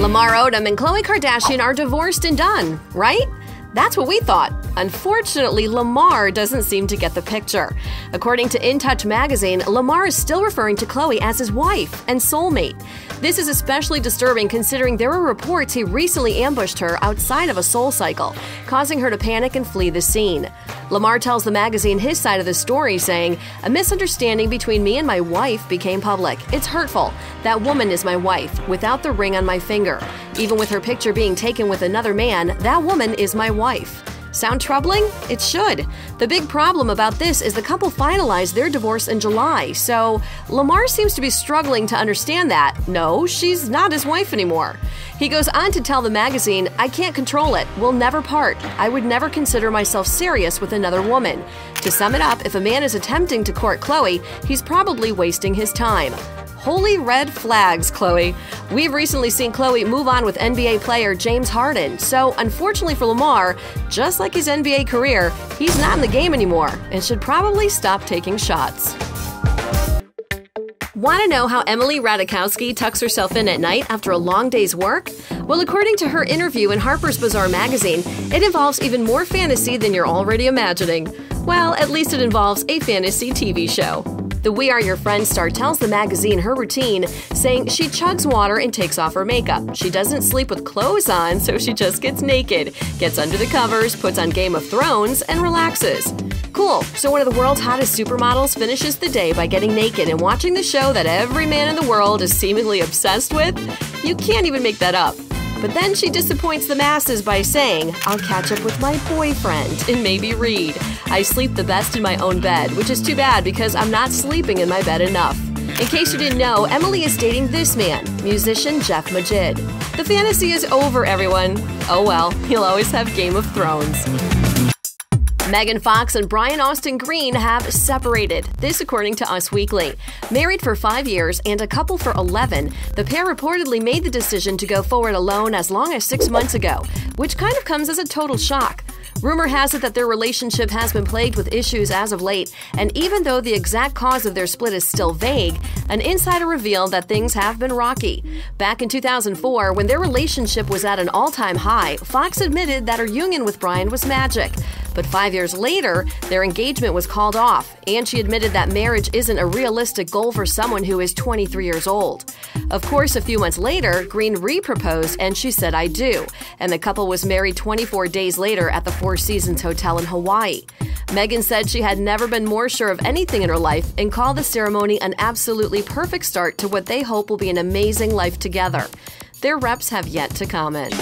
Lamar Odom and Khloe Kardashian are divorced and done, right? That's what we thought. Unfortunately, Lamar doesn't seem to get the picture. According to In Touch magazine, Lamar is still referring to Khloe as his wife and soulmate. This is especially disturbing considering there were reports he recently ambushed her outside of a Soul Cycle, causing her to panic and flee the scene. Lamar tells the magazine his side of the story, saying, "A misunderstanding between me and my wife became public. It's hurtful. That woman is my wife, without the ring on my finger. Even with her picture being taken with another man, that woman is my wife." Sound troubling? It should. The big problem about this is the couple finalized their divorce in July, so Lamar seems to be struggling to understand that. No, she's not his wife anymore. He goes on to tell the magazine, "I can't control it. We'll never part. I would never consider myself serious with another woman." To sum it up, if a man is attempting to court Khloe, he's probably wasting his time. Holy red flags, Khloe. We've recently seen Khloe move on with NBA player James Harden, so unfortunately for Lamar, just like his NBA career, he's not in the game anymore and should probably stop taking shots. Want to know how Emily Ratajkowski tucks herself in at night after a long day's work? Well, according to her interview in Harper's Bazaar magazine, it involves even more fantasy than you're already imagining. Well, at least it involves a fantasy TV show. The We Are Your Friends star tells the magazine her routine, saying she chugs water and takes off her makeup. She doesn't sleep with clothes on, so she just gets naked, gets under the covers, puts on Game of Thrones, and relaxes. Cool, so one of the world's hottest supermodels finishes the day by getting naked and watching the show that every man in the world is seemingly obsessed with? You can't even make that up. But then she disappoints the masses by saying, "I'll catch up with my boyfriend and maybe read. I sleep the best in my own bed," which is too bad because I'm not sleeping in my bed enough. In case you didn't know, Emily is dating this man, musician Jeff Majid. The fantasy is over, everyone. Oh well, he'll always have Game of Thrones. Megan Fox and Brian Austin Green have separated. This according to Us Weekly. Married for 5 years and a couple for 11, the pair reportedly made the decision to go forward alone as long as 6 months ago, which kind of comes as a total shock. Rumor has it that their relationship has been plagued with issues as of late, and even though the exact cause of their split is still vague, an insider revealed that things have been rocky. Back in 2004, when their relationship was at an all-time high, Fox admitted that her union with Brian was magic. But 5 years later, their engagement was called off, and she admitted that marriage isn't a realistic goal for someone who is 23 years old. Of course, a few months later, Green re-proposed and she said, "I do," and the couple was married 24 days later at the Four Seasons Hotel in Hawaii. Megan said she had never been more sure of anything in her life and called the ceremony an absolutely perfect start to what they hope will be an amazing life together. Their reps have yet to comment.